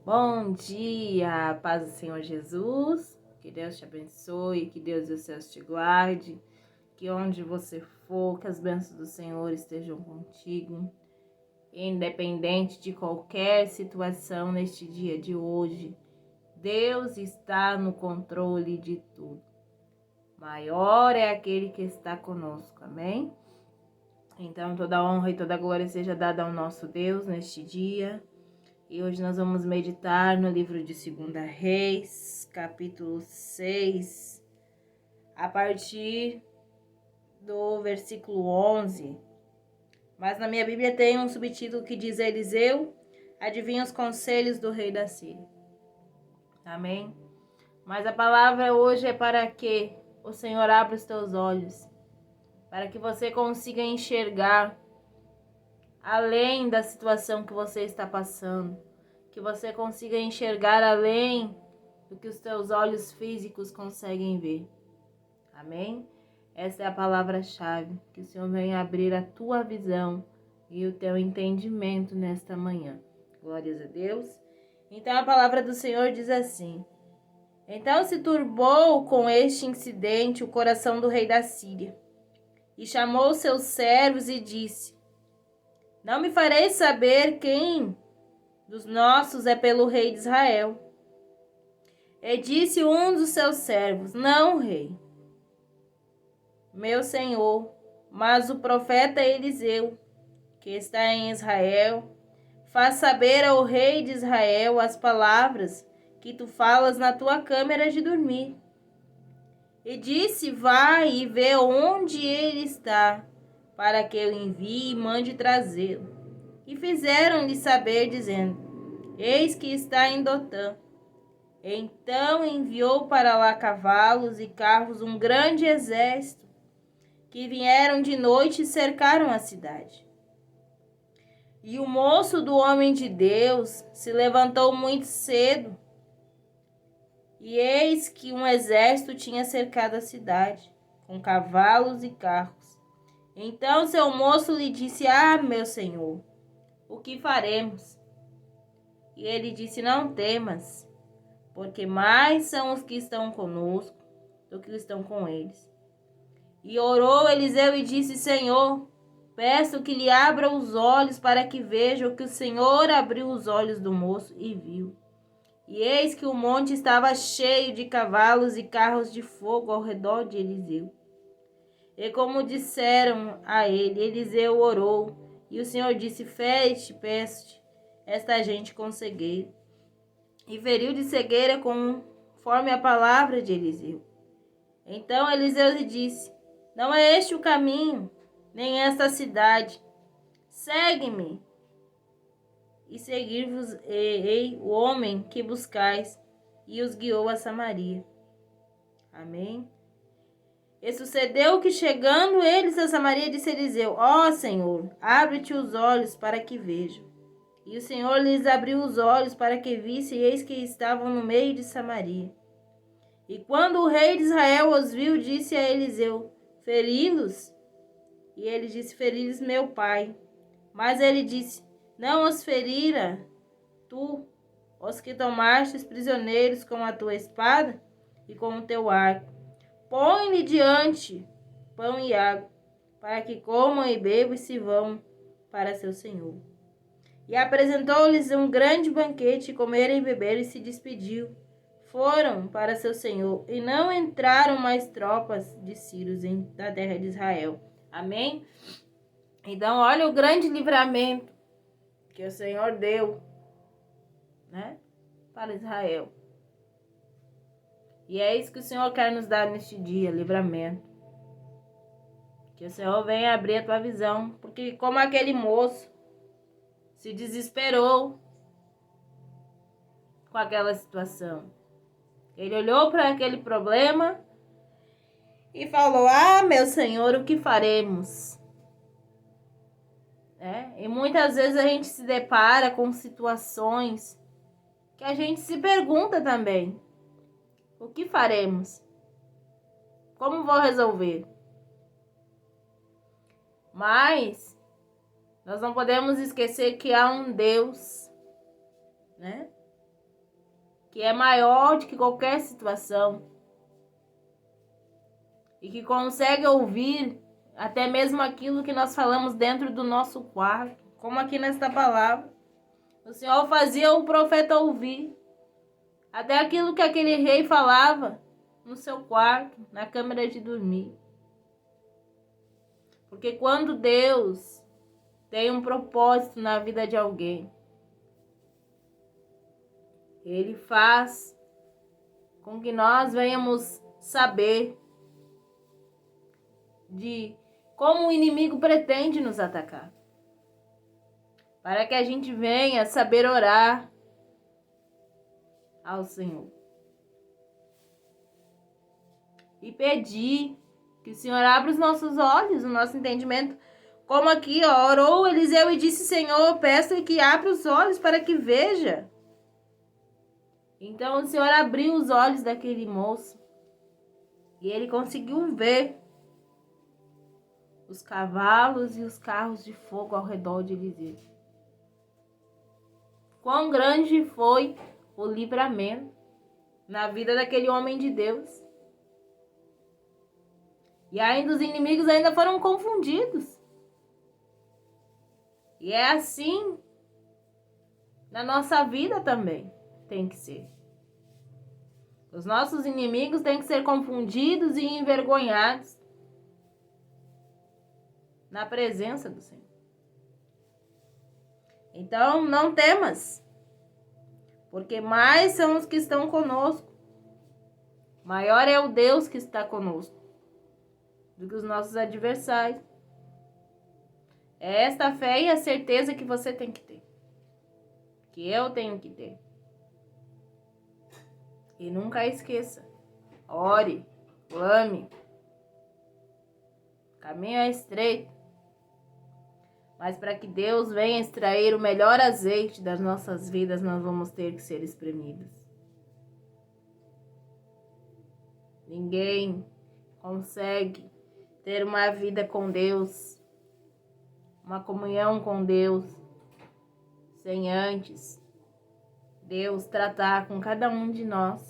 Bom dia, paz do Senhor Jesus, que Deus te abençoe, que Deus dos céus te guarde, que onde você for, que as bênçãos do Senhor estejam contigo, independente de qualquer situação neste dia de hoje. Deus está no controle de tudo. Maior é aquele que está conosco, amém? Então toda honra e toda glória seja dada ao nosso Deus neste dia. E hoje nós vamos meditar no livro de 2 Reis, capítulo 6, a partir do versículo 11. Mas na minha Bíblia tem um subtítulo que diz: Eliseu adivinha os conselhos do rei da Síria. Amém? Mas a palavra hoje é para que o Senhor abra os teus olhos, para que você consiga enxergar além da situação que você está passando, que você consiga enxergar além do que os teus olhos físicos conseguem ver. Amém? Essa é a palavra-chave, que o Senhor venha abrir a tua visão e o teu entendimento nesta manhã. Glórias a Deus. Então a palavra do Senhor diz assim: Então se turbou com este incidente o coração do rei da Síria, e chamou seus servos e disse: Não me fareis saber quem dos nossos é pelo rei de Israel. E disse um dos seus servos: Não, rei, meu senhor, mas o profeta Eliseu, que está em Israel, faz saber ao rei de Israel as palavras que tu falas na tua câmara de dormir. E disse: Vai e vê onde ele está, para que eu envie e mande trazê-lo. E fizeram-lhe saber, dizendo: Eis que está em Dotã. Então enviou para lá cavalos e carros um grande exército, que vieram de noite e cercaram a cidade. E o moço do homem de Deus se levantou muito cedo, e eis que um exército tinha cercado a cidade, com cavalos e carros. Então seu moço lhe disse: meu senhor, o que faremos? E ele disse: Não temas, porque mais são os que estão conosco do que estão com eles. E orou Eliseu e disse: Senhor, peço que lhe abra os olhos para que veja. O que o Senhor abriu os olhos do moço e viu. E eis que o monte estava cheio de cavalos e carros de fogo ao redor de Eliseu. E como disseram a ele, Eliseu orou, e o Senhor disse: Fere-te, peço-te, esta gente com cegueira. E feriu de cegueira conforme a palavra de Eliseu. Então Eliseu lhe disse: Não é este o caminho, nem esta cidade. Segue-me, e seguir-vos-ei o homem que buscais. E os guiou a Samaria. Amém? E sucedeu que, chegando eles a Samaria, disse Eliseu: Ó Senhor, abre-te os olhos para que vejam. E o Senhor lhes abriu os olhos para que vissem, e eis que estavam no meio de Samaria. E quando o rei de Israel os viu, disse a Eliseu: Feri-los? E ele disse: Feri-los, meu pai. Mas ele disse: Não os ferira tu, os que tomastes prisioneiros com a tua espada e com o teu arco. Põe-lhe diante pão e água, para que comam e bebam e se vão para seu senhor. E apresentou-lhes um grande banquete, comeram e beberam, e se despediu. Foram para seu senhor, e não entraram mais tropas de sírios da terra de Israel. Amém? Então, olha o grande livramento que o Senhor deu, né, para Israel. E é isso que o Senhor quer nos dar neste dia, livramento. Que o Senhor venha abrir a tua visão, porque como aquele moço se desesperou com aquela situação. Ele olhou para aquele problema e falou: meu Senhor, o que faremos? E muitas vezes a gente se depara com situações que a gente se pergunta também: o que faremos? Como vou resolver? Mas nós não podemos esquecer que há um Deus, né, que é maior do que qualquer situação e que consegue ouvir até mesmo aquilo que nós falamos dentro do nosso quarto, como aqui nesta palavra. O Senhor fazia o profeta ouvir até aquilo que aquele rei falava no seu quarto, na câmara de dormir. Porque quando Deus tem um propósito na vida de alguém, Ele faz com que nós venhamos saber de como o inimigo pretende nos atacar, para que a gente venha saber orar ao Senhor e pedir que o Senhor abra os nossos olhos, o nosso entendimento. Como aqui, orou Eliseu e disse: Senhor, peço que abra os olhos para que veja. Então o Senhor abriu os olhos daquele moço e ele conseguiu ver os cavalos e os carros de fogo ao redor de Eliseu. Quão grande foi o livramento na vida daquele homem de Deus. E ainda os inimigos ainda foram confundidos. E é assim na nossa vida também tem que ser. Os nossos inimigos têm que ser confundidos e envergonhados na presença do Senhor. Então, não temas, porque mais são os que estão conosco. Maior é o Deus que está conosco do que os nossos adversários. É esta fé e a certeza que você tem que ter, que eu tenho que ter. E nunca esqueça, ore, clame. O caminho é estreito, mas para que Deus venha extrair o melhor azeite das nossas vidas, nós vamos ter que ser espremidos. Ninguém consegue ter uma vida com Deus, uma comunhão com Deus, sem antes Deus tratar com cada um de nós.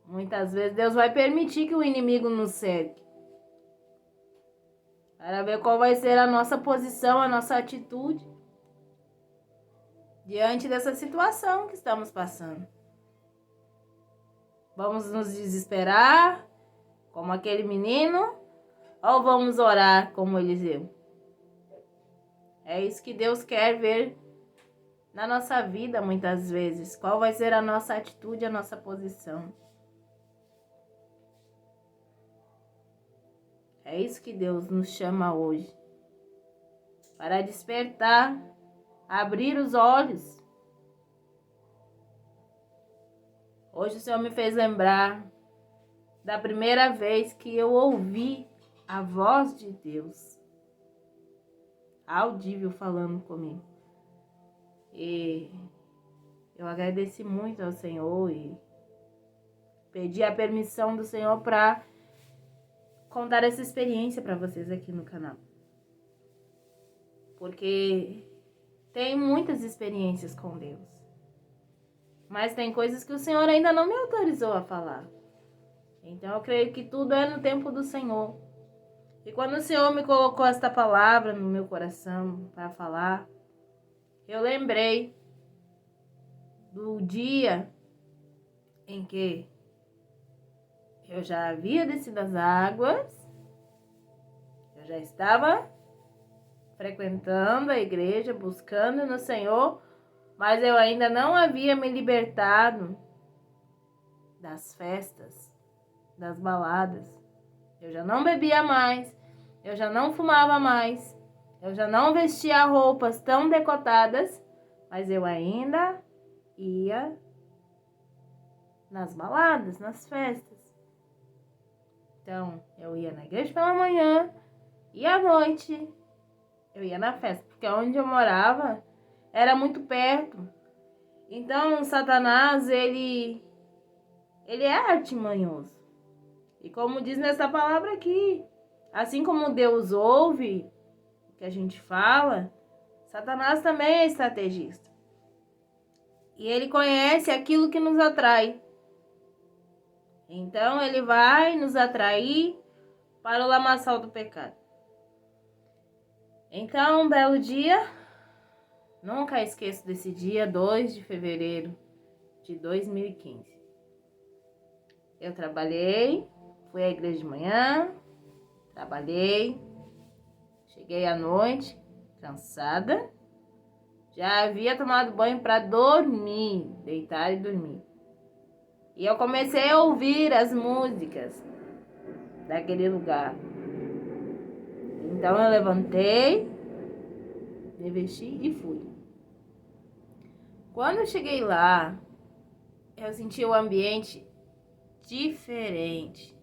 Muitas vezes Deus vai permitir que o inimigo nos cerque, para ver qual vai ser a nossa posição, a nossa atitude diante dessa situação que estamos passando. Vamos nos desesperar, como aquele menino, ou vamos orar como Eliseu? É isso que Deus quer ver na nossa vida muitas vezes. Qual vai ser a nossa atitude, a nossa posição? É isso que Deus nos chama hoje. Para despertar, abrir os olhos. Hoje o Senhor me fez lembrar da primeira vez que eu ouvi a voz de Deus, audível, falando comigo. E eu agradeci muito ao Senhor e pedi a permissão do Senhor para contar essa experiência para vocês aqui no canal. Porque tem muitas experiências com Deus, mas tem coisas que o Senhor ainda não me autorizou a falar. Então eu creio que tudo é no tempo do Senhor. E quando o Senhor me colocou esta palavra no meu coração para falar, eu lembrei do dia em que eu já havia descido as águas, eu já estava frequentando a igreja, buscando no Senhor, mas eu ainda não havia me libertado das festas, das baladas. Eu já não bebia mais, eu já não fumava mais, eu já não vestia roupas tão decotadas, mas eu ainda ia nas baladas, nas festas. Então, eu ia na igreja pela manhã e à noite eu ia na festa, porque onde eu morava era muito perto. Então, Satanás, ele é artimanhoso. E como diz nessa palavra aqui, assim como Deus ouve o que a gente fala, Satanás também é estrategista. E ele conhece aquilo que nos atrai. Então ele vai nos atrair para o lamaçal do pecado. Então, um belo dia, nunca esqueço desse dia, 2 de fevereiro de 2015. Eu trabalhei, fui à igreja de manhã, trabalhei, cheguei à noite, cansada. Já havia tomado banho para dormir, deitar e dormir. E eu comecei a ouvir as músicas daquele lugar. Então eu levantei, me vesti e fui. Quando eu cheguei lá, eu senti o ambiente diferente.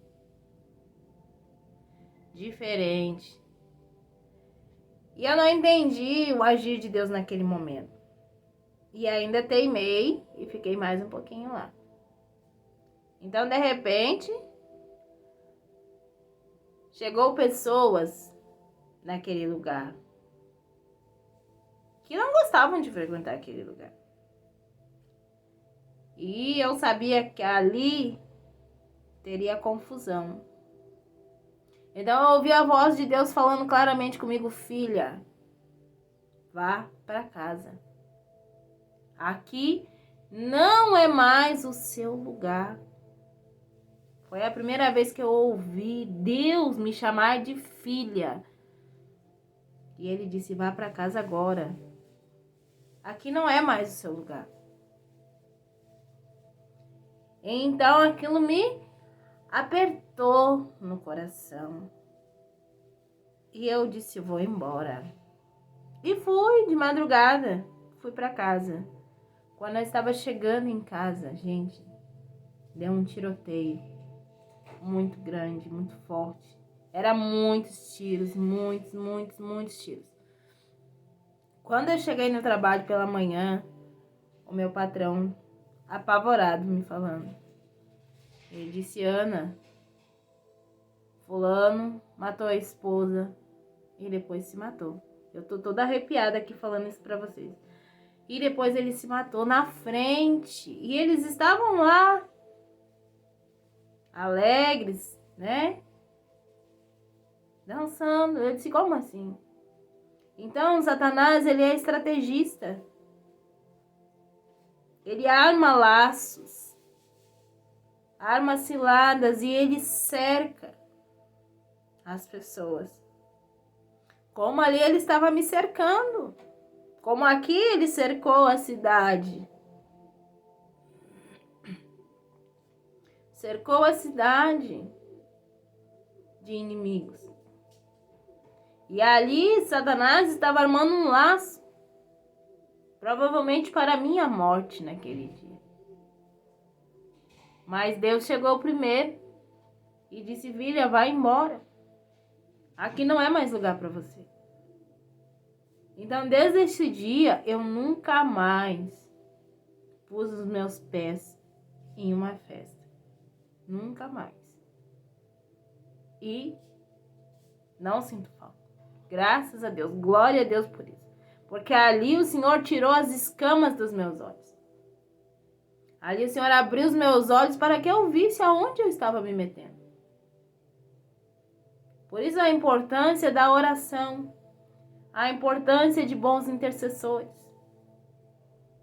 E eu não entendi o agir de Deus naquele momento. E ainda teimei e fiquei mais um pouquinho lá. Então, de repente, chegou pessoas naquele lugar que não gostavam de frequentar aquele lugar. E eu sabia que ali teria confusão. Então eu ouvi a voz de Deus falando claramente comigo: filha, vá para casa. Aqui não é mais o seu lugar. Foi a primeira vez que eu ouvi Deus me chamar de filha. E ele disse: vá para casa agora. Aqui não é mais o seu lugar. Então aquilo me apertou no coração. E eu disse: vou embora. E fui de madrugada. Fui para casa. Quando eu estava chegando em casa, gente, deu um tiroteio muito grande, muito forte. Era muitos tiros, muitos tiros. Quando eu cheguei no trabalho pela manhã, o meu patrão, apavorado, me falando. Ele disse: Ana, fulano matou a esposa e depois se matou. Eu tô toda arrepiada aqui falando isso pra vocês. E depois ele se matou na frente. E eles estavam lá, alegres, né? Dançando. Eu disse: como assim? Então, Satanás, ele é estrategista. Ele arma laços, arma ciladas e ele cerca as pessoas. Como ali ele estava me cercando. Como aqui ele cercou a cidade. Cercou a cidade de inimigos. E ali Satanás estava armando um laço. Provavelmente para a minha morte naquele dia. Mas Deus chegou primeiro e disse: filha, vai embora. Aqui não é mais lugar para você. Então, desde esse dia, eu nunca mais pus os meus pés em uma festa. Nunca mais. E não sinto falta. Graças a Deus. Glória a Deus por isso. Porque ali o Senhor tirou as escamas dos meus olhos. Ali o Senhor abriu os meus olhos para que eu visse aonde eu estava me metendo. Por isso a importância da oração. A importância de bons intercessores.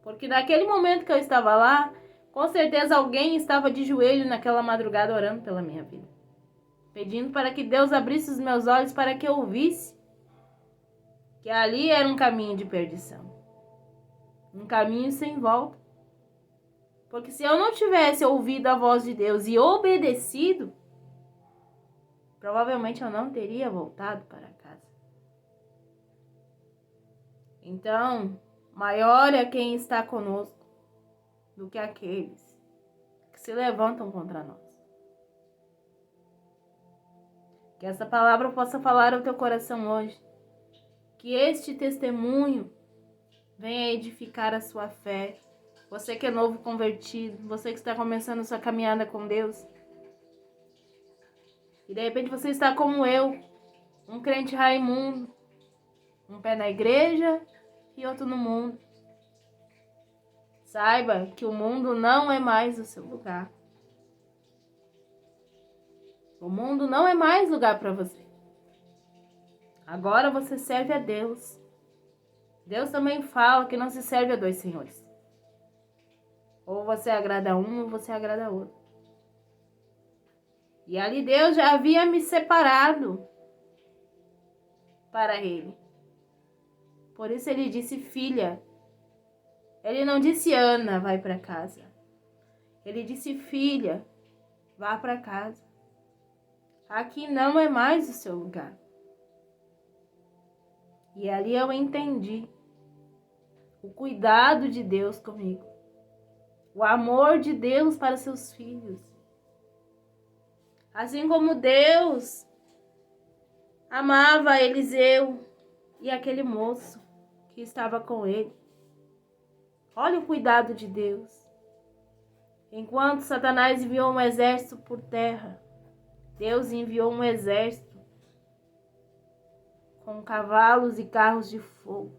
Porque naquele momento que eu estava lá, com certeza alguém estava de joelho naquela madrugada orando pela minha vida. Pedindo para que Deus abrisse os meus olhos para que eu visse que ali era um caminho de perdição. Um caminho sem volta. Porque se eu não tivesse ouvido a voz de Deus e obedecido, provavelmente eu não teria voltado para casa. Então, maior é quem está conosco do que aqueles que se levantam contra nós. Que essa palavra possa falar ao teu coração hoje. Que este testemunho venha edificar a sua fé. Você que é novo convertido, você que está começando sua caminhada com Deus. E de repente você está como eu, um crente Raimundo, um pé na igreja e outro no mundo. Saiba que o mundo não é mais o seu lugar. O mundo não é mais lugar para você. Agora você serve a Deus. Deus também fala que não se serve a dois senhores. Ou você agrada um ou você agrada outro. E ali Deus já havia me separado para Ele. Por isso Ele disse, filha. Ele não disse, Ana, vai para casa. Ele disse, filha, vá para casa. Aqui não é mais o seu lugar. E ali eu entendi o cuidado de Deus comigo. O amor de Deus para seus filhos. Assim como Deus amava Eliseu e aquele moço que estava com ele. Olha o cuidado de Deus. Enquanto Satanás enviou um exército por terra, Deus enviou um exército com cavalos e carros de fogo.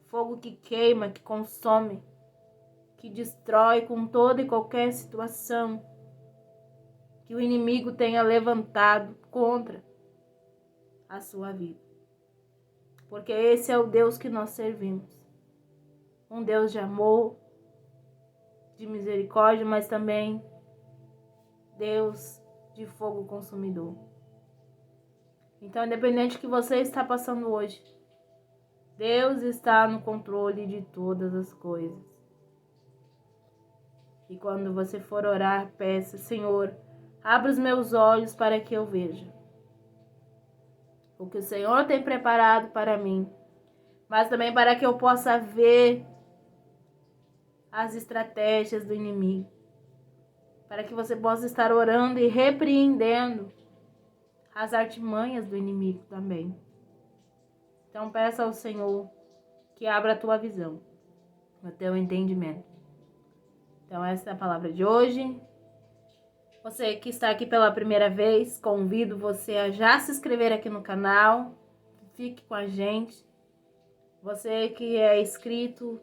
Fogo que queima, que consome, que destrói com toda e qualquer situação que o inimigo tenha levantado contra a sua vida. Porque esse é o Deus que nós servimos. Um Deus de amor, de misericórdia, mas também Deus de fogo consumidor. Então, independente do que você está passando hoje, Deus está no controle de todas as coisas. E quando você for orar, peça, Senhor, abra os meus olhos para que eu veja o que o Senhor tem preparado para mim, mas também para que eu possa ver as estratégias do inimigo, para que você possa estar orando e repreendendo as artimanhas do inimigo também. Então peça ao Senhor que abra a tua visão, o teu entendimento. Então essa é a palavra de hoje. Você que está aqui pela primeira vez, convido você a já se inscrever aqui no canal. Fique com a gente. Você que é inscrito,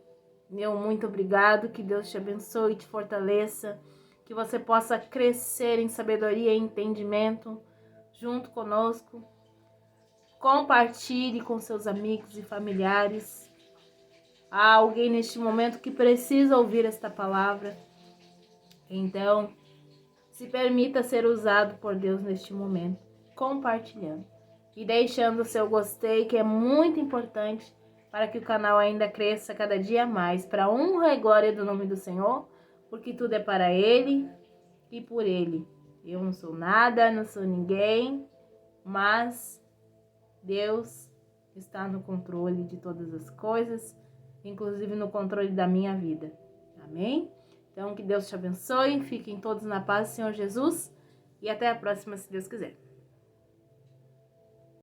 meu muito obrigado. Que Deus te abençoe e te fortaleça. Que você possa crescer em sabedoria e entendimento junto conosco. Compartilhe com seus amigos e familiares. Há alguém neste momento que precisa ouvir esta palavra. Então, se permita ser usado por Deus neste momento, compartilhando e deixando o seu gostei, que é muito importante para que o canal ainda cresça cada dia mais, para a honra e glória do nome do Senhor, porque tudo é para Ele e por Ele. Eu não sou nada, não sou ninguém, mas Deus está no controle de todas as coisas, inclusive no controle da minha vida. Amém? Então, que Deus te abençoe, fiquem todos na paz do Senhor Jesus e até a próxima, se Deus quiser.